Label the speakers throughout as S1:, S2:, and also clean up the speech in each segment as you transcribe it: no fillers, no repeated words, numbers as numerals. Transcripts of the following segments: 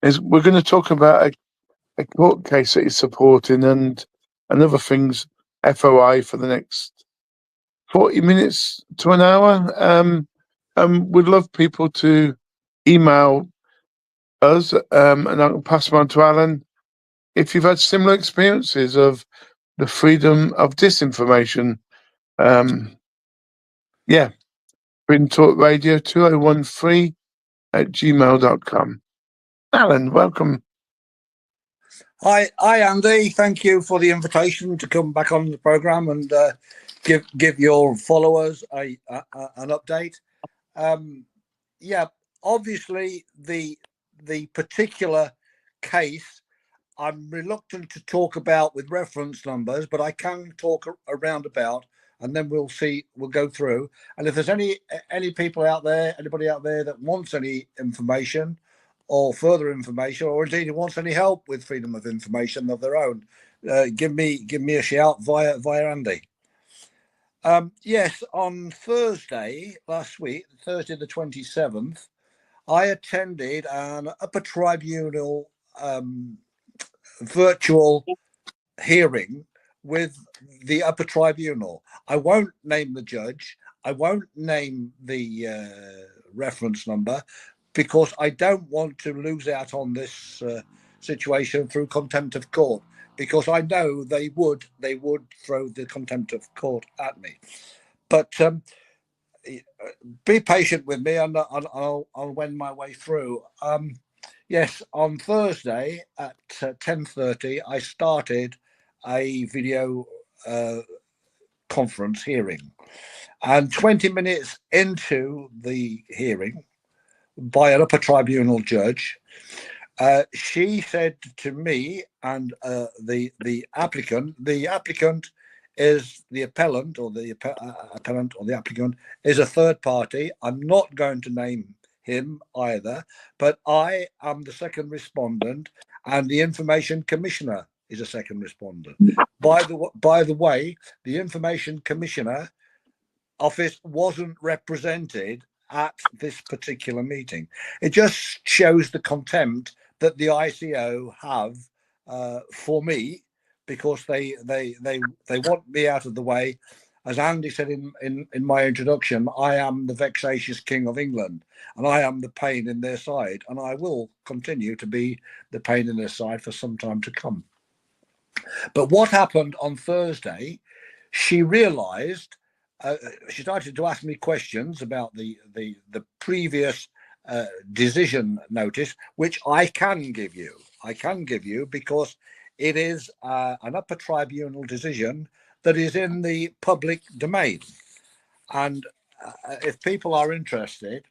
S1: is we're going to talk about a court case that he's supporting and other things, FOI, for the next 40 minutes to an hour. We'd love people to email us, and I'll pass them on to Alan. If you've had similar experiences of the freedom of disinformation, Freedom Talk Radio 2013@gmail.com. Alan, welcome.
S2: Hi, Andy. Thank you for the invitation to come back on the program and give your followers an update. Obviously the particular case I'm reluctant to talk about with reference numbers, but I can talk around about, and then we'll go through. And if there's any people out there, anybody out there that wants any information or further information, or indeed wants any help with freedom of information of their own, give me a shout via Andy. Yes, on Thursday last week, Thursday the 27th, I attended an upper tribunal virtual hearing with the upper tribunal. I won't name the judge. I won't name the reference number, because I don't want to lose out on this situation through contempt of court, because I know they would throw the contempt of court at me. But be patient with me, and I'll wend my way through. Yes, on Thursday at 10:30, I started a video conference hearing, and 20 minutes into the hearing by an upper tribunal judge, she said to me and the applicant is the appellant, or the appellant or the applicant is a third party. I'm not going to name him either, but I am the second respondent, and the information commissioner is a second respondent. By the way, the information commissioner office wasn't represented at this particular meeting. It just shows the contempt that the ICO have for me, because they want me out of the way. As Andy said in my introduction, I am the vexatious King of England, and I am the pain in their side, and I will continue to be the pain in their side for some time to come. But what happened on Thursday, she realized, she started to ask me questions about the previous decision notice, which I can give you. Because it is an upper tribunal decision that is in the public domain. And if people are interested,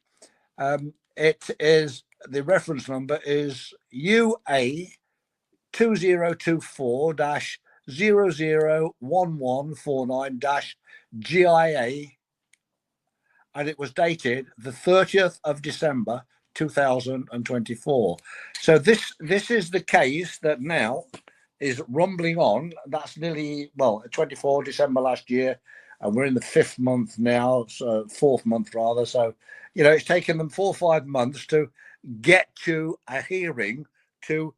S2: it is, the reference number is UA 2024-001149-GIA, and it was dated the 30th of December 2024. So this is the case that now is rumbling on. That's nearly, 24 December last year, and we're in the 5th month now, so 4th month rather. So, it's taken them 4 or 5 months to get to a hearing to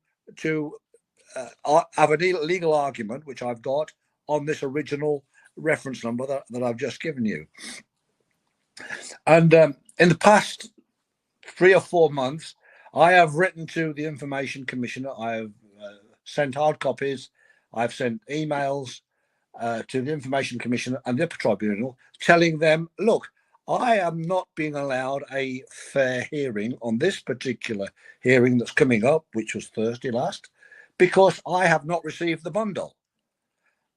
S2: have a legal argument, which I've got on this original reference number that I've just given you. And in the past 3 or 4 months, I have written to the Information Commissioner. I have sent hard copies. I've sent emails to the Information Commissioner and the Upper Tribunal, telling them, look, I am not being allowed a fair hearing on this particular hearing that's coming up, which was Thursday last, because I have not received the bundle.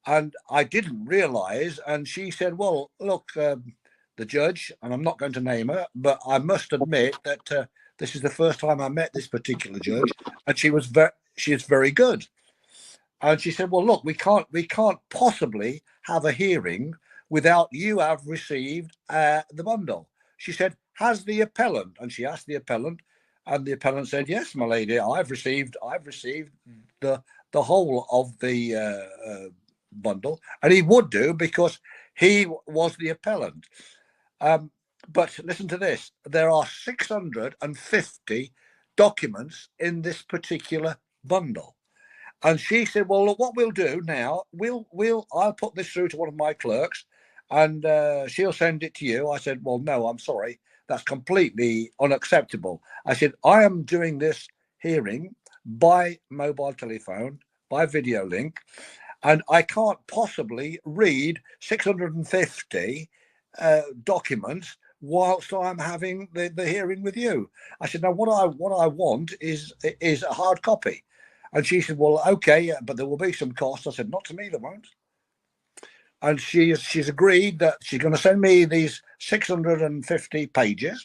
S2: And I didn't realize. And she said, well, look, the judge, and I'm not going to name her, but I must admit that this is the first time I met this particular judge, and she is very good. And she said, well, look, we can't possibly have a hearing without you have received the bundle. She said, has the appellant? And she asked the appellant, and the appellant said, yes, my lady, I've received the whole of the bundle. And he would do, because he was the appellant. But listen to this. There are 650 documents in this particular bundle. And she said, well, look, what we'll do now, I'll put this through to one of my clerks and she'll send it to you. I said, well, no, I'm sorry. That's completely unacceptable. I said, I am doing this hearing by mobile telephone, by video link, and I can't possibly read 650 documents whilst I'm having the hearing with you. I said, no, what I want is a hard copy. And she said, well, okay, but there will be some cost. I said, not to me, there won't. And she's agreed that she's going to send me these 650 pages,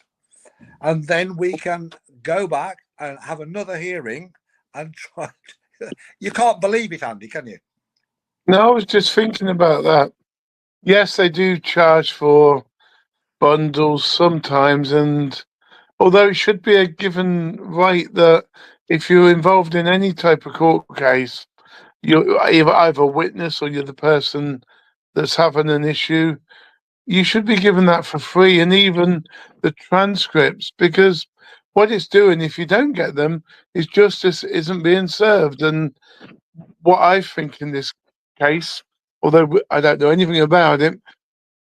S2: and then we can go back and have another hearing and try. You can't believe it, Andy, can you?
S1: No, I was just thinking about that. Yes, they do charge for bundles sometimes, and although it should be a given right that if you're involved in any type of court case, you're either a witness or you're the person that's having an issue, you should be given that for free, and even the transcripts, because what it's doing, if you don't get them, is justice isn't being served. And what I think in this case, although I don't know anything about it,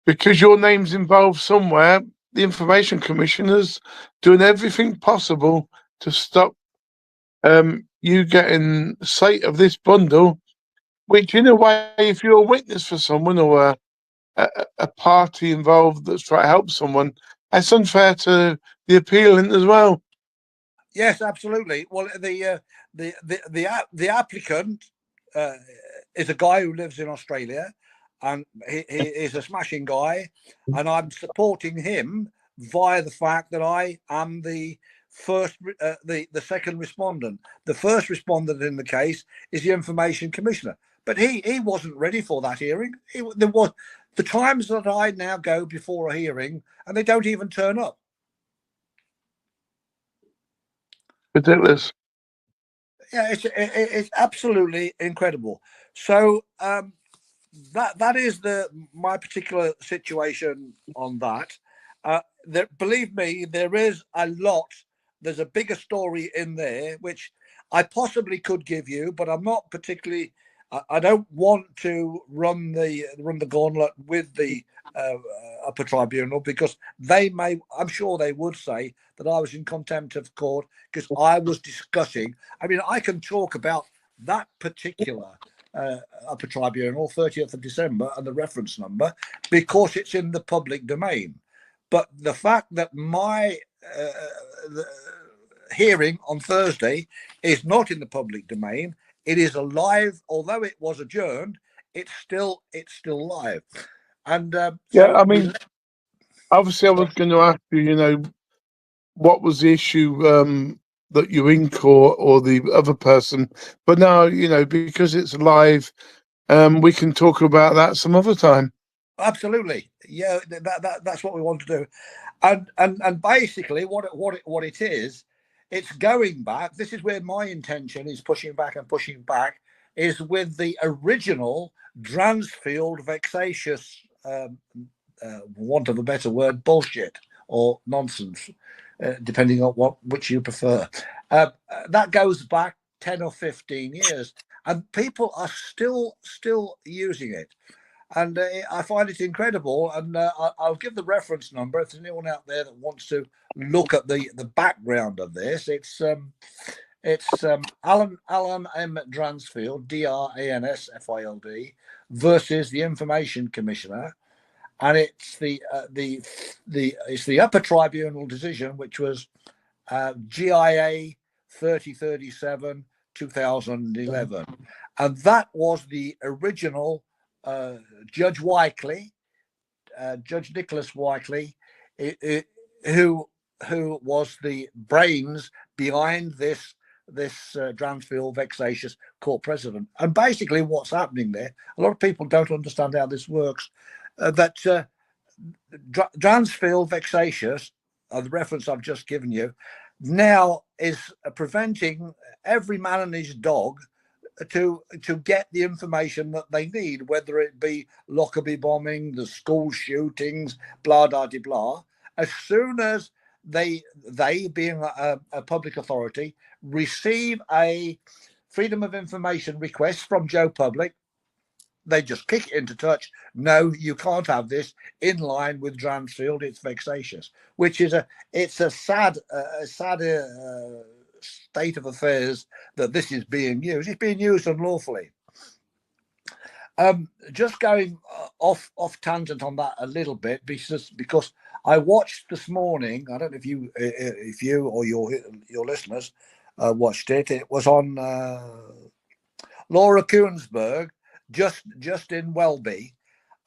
S1: because your name's involved somewhere, the Information Commissioner's doing everything possible to stop you getting sight of this bundle, which in a way, if you're a witness for someone or a party involved that's trying to help someone, that's unfair to the appealant as well.
S2: Yes, absolutely. Well, the applicant is a guy who lives in Australia, and he is a smashing guy, and I'm supporting him via the fact that I am the second respondent. The first respondent in the case is the Information Commissioner, but he wasn't ready for that hearing. There was the times that I now go before a hearing and they don't even turn up.
S1: Ridiculous.
S2: Yeah, it's absolutely incredible. So that is my particular situation on that. Believe me, there is a lot. There's a bigger story in there which I possibly could give you, but I'm not particularly. I don't want to run the gauntlet with the upper tribunal, because I'm sure they would say that I was in contempt of court because I was discussing. I mean, I can talk about that particular upper tribunal, 30th of December, and the reference number, because it's in the public domain. But the fact that my hearing on Thursday is not in the public domain, it is alive. Although it was adjourned, it's still live. And
S1: yeah, I mean, obviously, I was going to ask you, what was the issue that you're in court or the other person, but now, because it's live, we can talk about that some other time.
S2: Absolutely, yeah. That's what we want to do, and basically, what it is, it's going back. This is where my intention is pushing back, is with the original Dransfield vexatious, want of a better word, bullshit or nonsense, depending on which you prefer. That goes back 10 or 15 years, and people are still using it. And I find it incredible. And I'll give the reference number if there's anyone out there that wants to look at the background of this. It's Alan M. Dransfield, Dransfild, versus the Information Commissioner, and it's the upper tribunal decision, which was GIA 3037 2011, and that was the original. Judge Wycliffe, Judge Nicholas Wycliffe, who was the brains behind this Dransfield vexatious court precedent. And basically, what's happening there? A lot of people don't understand how this works. That Dransfield vexatious, the reference I've just given you, now is preventing every man and his dog to get the information that they need, whether it be Lockerbie bombing, the school shootings, blah blah blah. As soon as they being a public authority, receive a freedom of information request from Joe Public. They just kick it into touch. No, you can't have this in line with Dransfield. It's vexatious, which is it's a sad state of affairs that this is being used. It's being used unlawfully. Just going off tangent on that a little bit, because I watched this morning. I don't know if you or your listeners watched it. It was on Laura Kuensberg, just in Welby,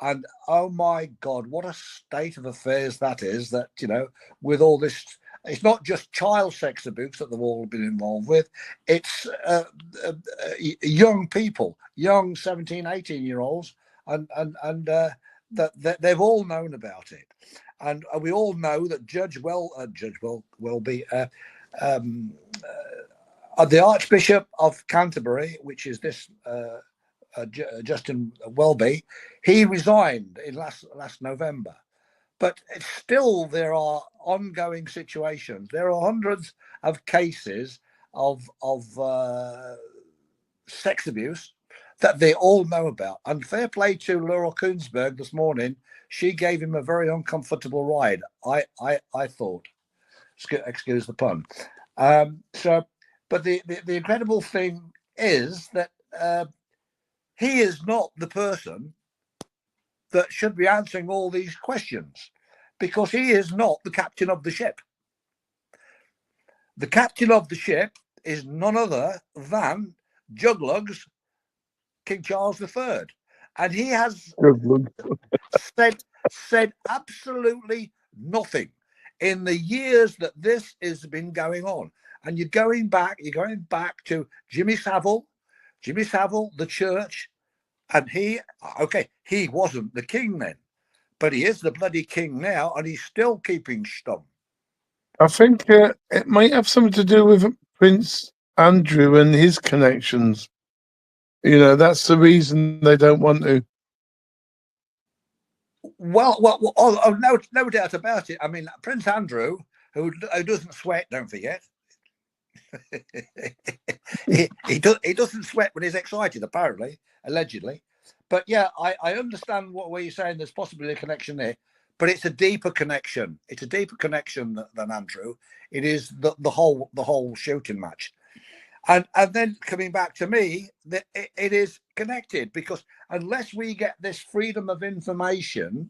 S2: and oh my God, what a state of affairs that is. That, you know, with all this, it's not just child sex abuse that they've all been involved with. It's young people, young 17, 18-year-olds, and that they've all known about it. And we all know that Judge Welby, the Archbishop of Canterbury, which is this Justin Welby, he resigned in last November. But still, there are ongoing situations. There are hundreds of cases of sex abuse that they all know about. And fair play to Laura Kuensberg this morning. She gave him a very uncomfortable ride, I thought. Excuse the pun. But the incredible thing is that he is not the person that should be answering all these questions, because he is not the captain of the ship. The captain of the ship is none other than Juglugs, King Charles III. And he has said absolutely nothing in the years that this has been going on. And you're going back to Jimmy Savile, the church, and he wasn't the king then, but he is the bloody king now, and he's still keeping stum.
S1: I think it might have something to do with Prince Andrew and his connections. You know, that's the reason they don't want to.
S2: Well, no doubt about it. I mean, Prince Andrew, who doesn't sweat, don't forget. he doesn't sweat when he's excited, apparently, allegedly. But yeah, I understand what you're saying. There's possibly a connection there, but it's a deeper connection. It's a deeper connection than Andrew. It is the whole shooting match. And then coming back to me, it is connected, because unless we get this freedom of information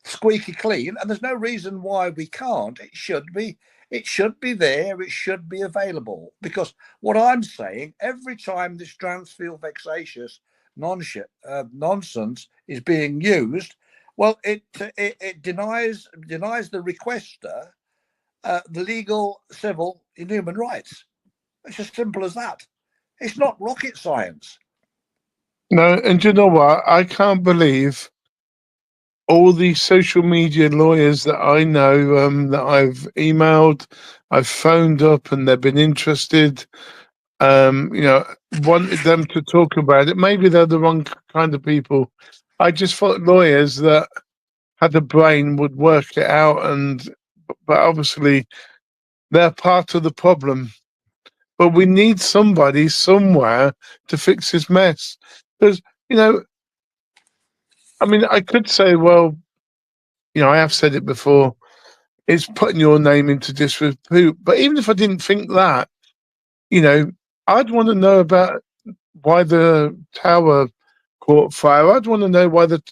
S2: squeaky clean, and there's no reason why we can't, it should be there, it should be available. Because what I'm saying, every time this Dransfield vexatious nonsense is being used, well, it denies the requester the legal, civil, and human rights. It's as simple as that. It's not rocket science.
S1: No, and you know what? I can't believe all these social media lawyers that I know, that I've emailed, I've phoned up, and they've been interested. You know, wanted them to talk about it. Maybe they're the wrong kind of people. I just thought lawyers that had a brain would work it out, but obviously they're part of the problem. But we need somebody somewhere to fix this mess. Because, you know, I mean, I could say, well, you know, I have said it before, it's putting your name into disrepute. But even if I didn't think that, you know, I'd want to know about why the tower caught fire. I'd want to know why the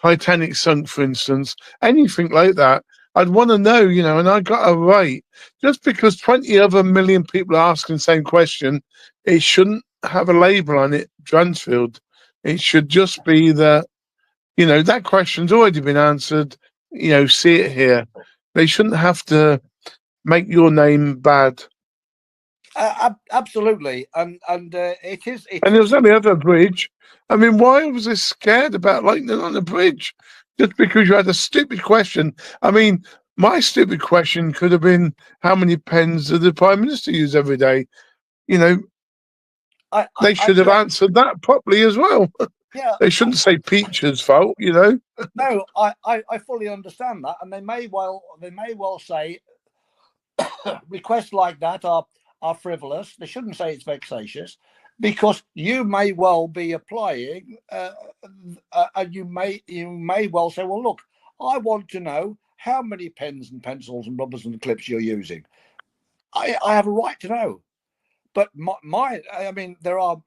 S1: Titanic sunk, for instance, anything like that. I'd want to know, you know, and I got a right. Just because 20 other million people are asking the same question, it shouldn't have a label on it, Dransfield. It should just be that, you know, that question's already been answered, you know, see it here. They shouldn't have to make your name bad.
S2: Absolutely, and it is.
S1: And there was only other bridge. I mean, why was I scared about lightning on the bridge? Just because you had a stupid question. I mean, my stupid question could have been, how many pens does the Prime Minister use every day? You know, they should have answered that properly as well.
S2: Yeah,
S1: They shouldn't say Peach's fault, you know.
S2: no, I fully understand that, and they may well say requests like that are frivolous. They shouldn't say it's vexatious, because you may well be applying, and you may well say, well, look, I want to know how many pens and pencils and rubbers and clips you're using. I have a right to know. But I mean, there are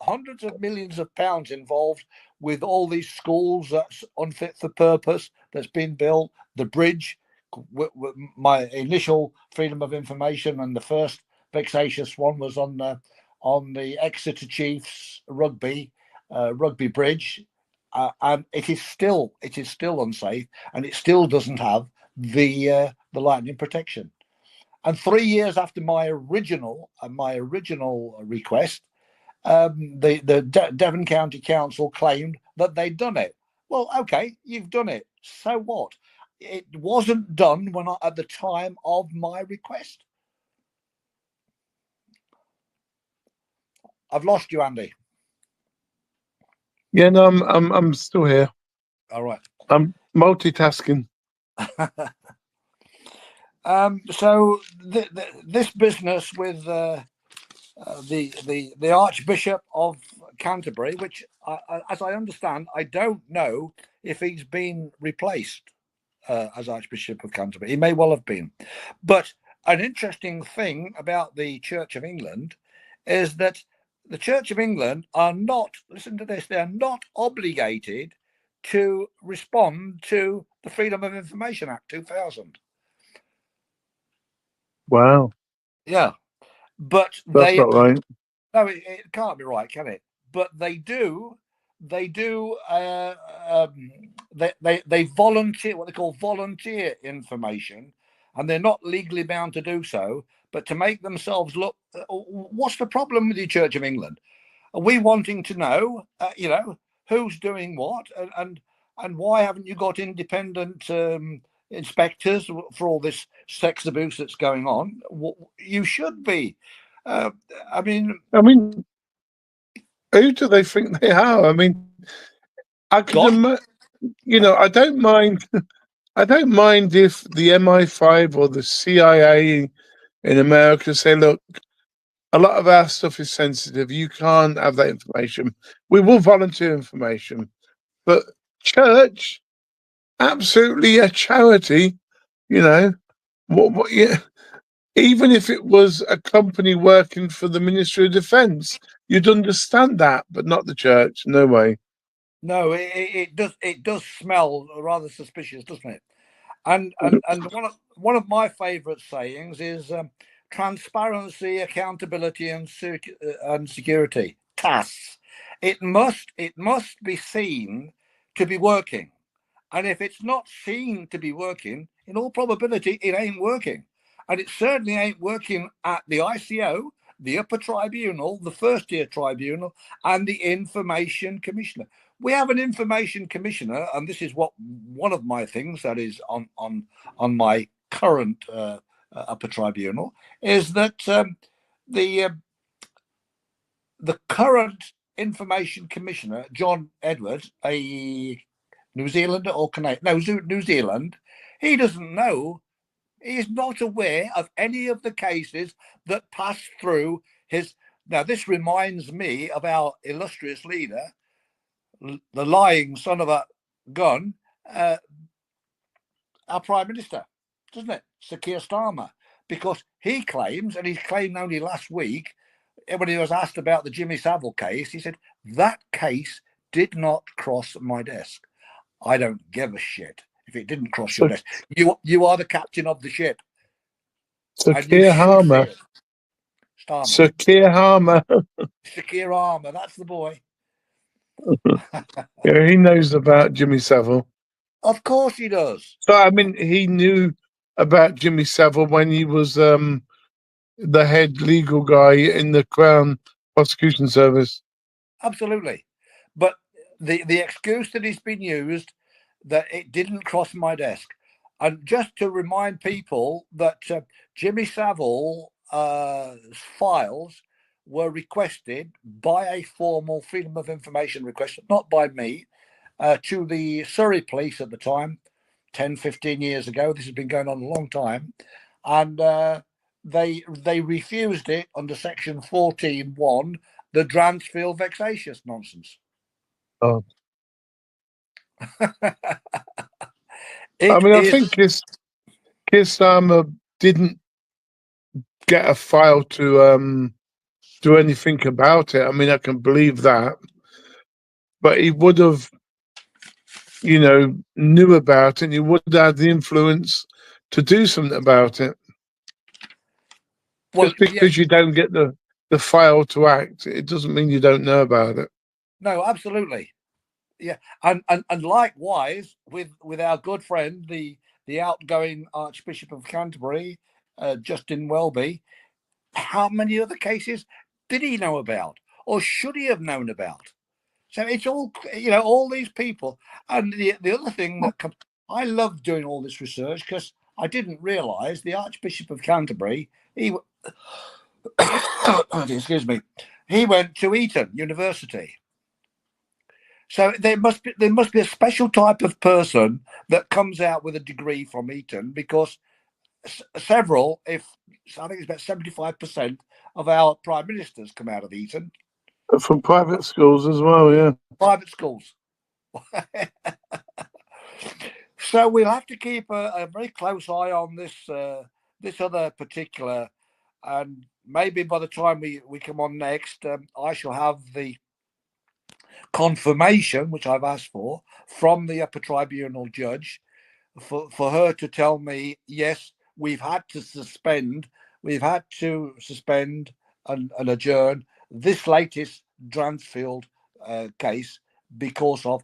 S2: hundreds of millions of pounds involved with all these schools that's unfit for purpose that's been built. The bridge, my initial freedom of information, and the first vexatious one was on the Exeter Chiefs rugby bridge, and it is still unsafe, and it still doesn't have the lightning protection. And 3 years after my original request, the Devon County Council claimed that they'd done it. Well, okay, you've done it. So what? It wasn't done at the time of my request. I've lost you, Andy.
S1: Yeah, no, I'm still here.
S2: All right.
S1: I'm multitasking.
S2: So this business with the Archbishop of Canterbury, which, as I understand, I don't know if he's been replaced as Archbishop of Canterbury. He may well have been. But an interesting thing about the Church of England is that the Church of England are not, listen to this, they're not obligated to respond to the Freedom of Information Act 2000.
S1: Wow.
S2: Yeah. But
S1: That's not right.
S2: No, it can't be right, can it? But they do. They do. They volunteer, what they call volunteer information, and they're not legally bound to do so. But to make themselves look, what's the problem with the Church of England? Are we wanting to know, who's doing what, and why haven't you got independent inspectors for all this sex abuse that's going on? You should be. I mean,
S1: who do they think they are? I mean, I could, I don't mind. I don't mind if the MI5 or the CIA in America say, look, a lot of our stuff is sensitive. You can't have that information. We will volunteer information. But church, absolutely a charity, what yeah. Even if it was a company working for the Ministry of Defence, you'd understand that, but not the church. No way.
S2: No, it does. It does smell rather suspicious, doesn't it? And one of my favourite sayings is transparency, accountability, and security. TAS. It must be seen to be working, and if it's not seen to be working, in all probability, it ain't working. And it certainly ain't working at the ICO, the upper tribunal, the first tier tribunal, and the information commissioner. We have an information commissioner, and this is what one of my things that is on my current upper tribunal is that the current information commissioner, John Edwards, a New Zealander or Canadian, no, New Zealand, he doesn't know. He is not aware of any of the cases that pass through his. Now, this reminds me of our illustrious leader, the lying son of a gun, our Prime Minister, doesn't it? Sir Keir Starmer, because he claims, and he claimed only last week, when he was asked about the Jimmy Savile case, he said, that case did not cross my desk. I don't give a shit if it didn't cross your desk. You are the captain of the ship.
S1: Sir Keir Harmer. Sir Keir Harmer.
S2: Sir Keir Harmer, that's the boy.
S1: Yeah, he knows about Jimmy Savile.
S2: Of course he does.
S1: So, I mean, he knew about Jimmy Savile when he was the head legal guy in the Crown Prosecution Service.
S2: Absolutely. But the excuse that he's been used, that it didn't cross my desk. And just to remind people that Jimmy Savile files were requested by a formal Freedom of Information request, not by me, to the Surrey police at the time, 10, 15 years ago. This has been going on a long time. And they refused it under section 14.1, the Dransfield vexatious nonsense.
S1: Oh.
S2: I
S1: think Kisama didn't get a file to do anything about it. I mean, I can believe that, but he would have, knew about it. And he would have the influence to do something about it. Just because you don't get the file to act, it doesn't mean you don't know about it.
S2: No, absolutely. Yeah, and likewise with our good friend, the outgoing Archbishop of Canterbury, Justin Welby, how many other cases did he know about, or should he have known about? So it's all, all these people. And the other thing that I love doing all this research, because I didn't realise the Archbishop of Canterbury, excuse me, he went to Eton University. So there must be a special type of person that comes out with a degree from Eton, because several, I think it's about 75% of our prime ministers come out of Eton.
S1: From private schools as well, yeah.
S2: Private schools. So we'll have to keep a very close eye on this other particular, and maybe by the time we come on next, I shall have the confirmation, which I've asked for, from the upper tribunal judge, for her to tell me, yes, we've had to suspend and adjourn this latest Dransfield case because of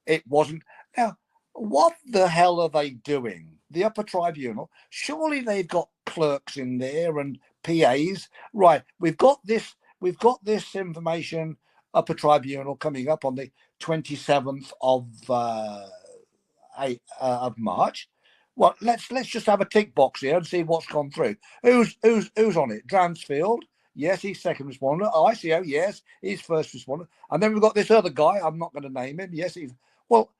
S2: it wasn't. Now, what the hell are they doing? The upper tribunal, surely they've got clerks in there and PAs, right? We've got this information, upper tribunal, coming up on the 27th of March. Well, let's just have a tick box here and see what's gone through. Who's on it? Dransfield, yes, he's second responder. ICO, yes, he's first responder. And then we've got this other guy. I'm not going to name him. Yes, he's well.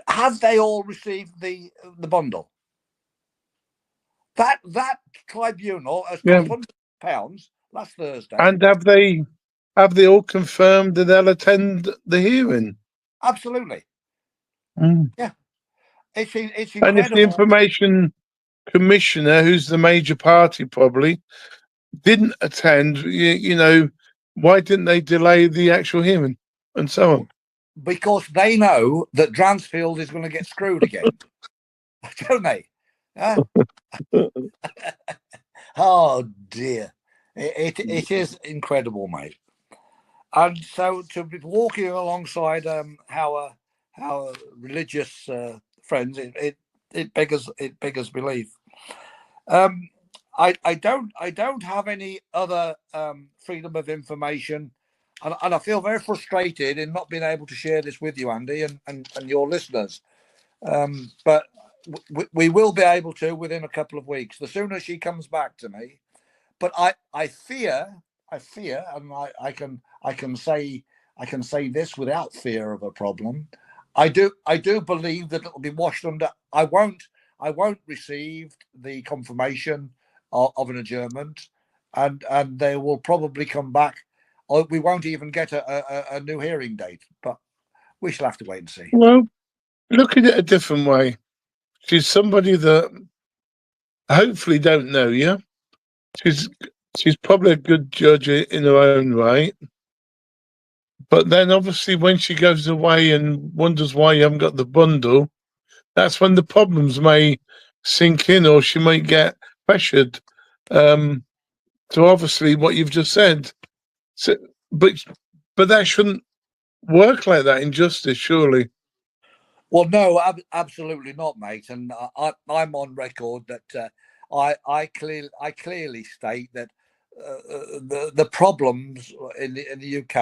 S2: Have they all received the bundle? That tribunal has got £100 last Thursday.
S1: And have they all confirmed that they'll attend the hearing?
S2: Absolutely. Yeah. It's incredible.
S1: And if the Information Commissioner, who's the major party probably, didn't attend, why didn't they delay the actual hearing and so on?
S2: Because they know that Dransfield is going to get screwed again. Don't they? Huh? Oh dear. It is incredible, mate. And so to be walking alongside our religious friends, it beggars belief. I don't have any other freedom of information, and I feel very frustrated in not being able to share this with you, Andy, and your listeners. But we will be able to within a couple of weeks. The sooner she comes back to me. But I fear, and I can say this without fear of a problem. I do believe that it will be washed under. I won't receive the confirmation of an adjournment, and they will probably come back, or we won't even get a new hearing date. But we shall have to wait and see.
S1: Well, look at it a different way. She's somebody that hopefully don't know you. She's probably a good judge in her own right. But then obviously when she goes away and wonders why you haven't got the bundle, that's when the problems may sink in, or she might get pressured to obviously what you've just said. So, but that shouldn't work like that in justice, surely.
S2: Well, no, absolutely not, mate. And I'm on record that I clearly state that the problems in the UK,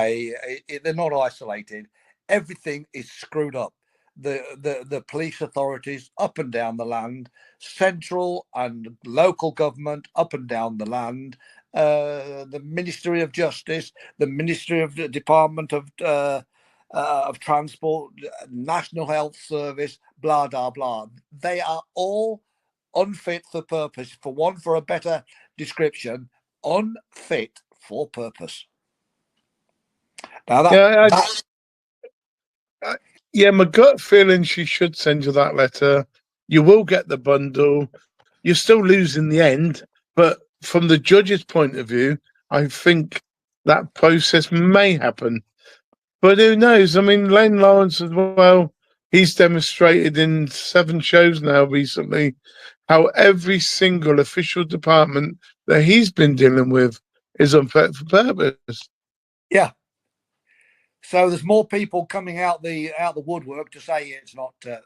S2: they're not isolated. Everything is screwed up. The police authorities up and down the land, central and local government up and down the land, the Ministry of Justice, the Ministry of the Department of Transport, National Health Service, blah blah blah. They are all unfit for purpose. For want for a better description, unfit for purpose. Now
S1: yeah, my gut feeling she should send you that letter. You will get the bundle. You still lose in the end, but from the judge's point of view, I think that process may happen. But who knows? I mean, Len Lawrence as well, he's demonstrated in 7 shows now recently how every single official department that he's been dealing with is unfit for purpose.
S2: Yeah. So there's more people coming out the woodwork to say it's not fit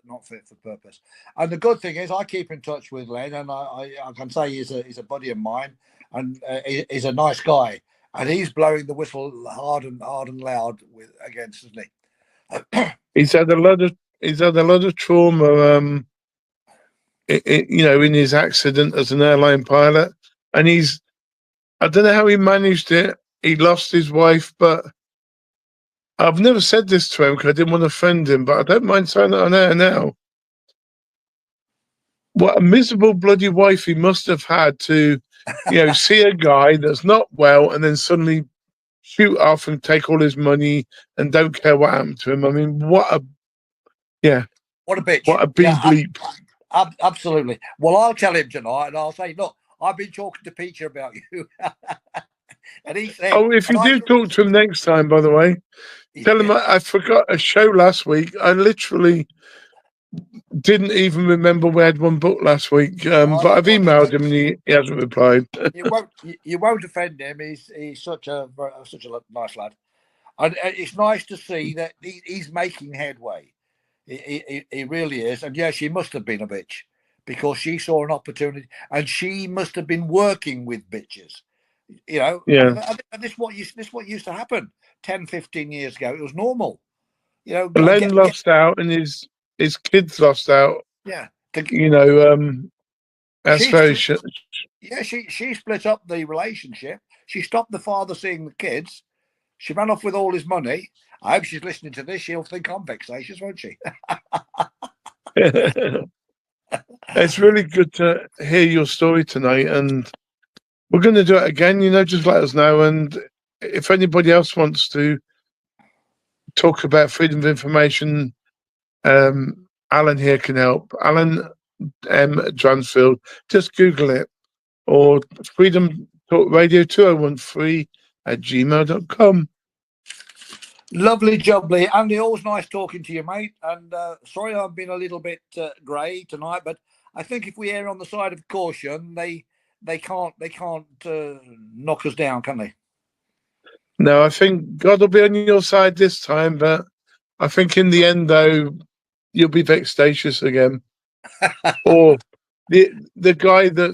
S2: for purpose. And the good thing is, I keep in touch with Len, and I can say he's a buddy of mine, and he's a nice guy, and he's blowing the whistle hard and loud against, isn't
S1: he? He's had a lot of trauma, in his accident as an airline pilot, and I don't know how he managed it. He lost his wife, but I've never said this to him because I didn't want to offend him, but I don't mind saying it on air now. What a miserable bloody wife he must have had to, see a guy that's not well and then suddenly shoot off and take all his money and don't care what happened to him. I mean, what a
S2: bitch.
S1: What a big bleep.
S2: Absolutely. Well, I'll tell him tonight, and I'll say, look, I've been talking to Peter about you. And he said,
S1: oh, if you do talk to him next time, by the way, tell him I forgot a show last week. I literally didn't even remember we had one book last week. But I've emailed him and he hasn't replied.
S2: you won't offend him. He's such a nice lad, and it's nice to see that he's making headway. He really is. And yeah, she must have been a bitch because she saw an opportunity, and she must have been working with bitches.
S1: Yeah.
S2: And this what used to happen 10, 15 years ago. It was normal.
S1: Len lost out, and his kids lost out.
S2: Yeah.
S1: That's very
S2: yeah, she split up the relationship. She stopped the father seeing the kids. She ran off with all his money. I hope she's listening to this. She'll think I'm vexatious, won't she?
S1: It's really good to hear your story tonight, and we're going to do it again. Just let us know. And if anybody else wants to talk about freedom of information, Alan here can help. Alan M. Dransfield. Just Google it, or Freedom Talk Radio 2013@gmail.com.
S2: Lovely jubbly. Andy, always nice talking to you, mate. And sorry I've been a little bit grey tonight, but I think if we err on the side of caution, they can't knock us down, can they?
S1: No, I think God will be on your side this time, but I think in the end, though, you'll be vexatious again. Or the guy that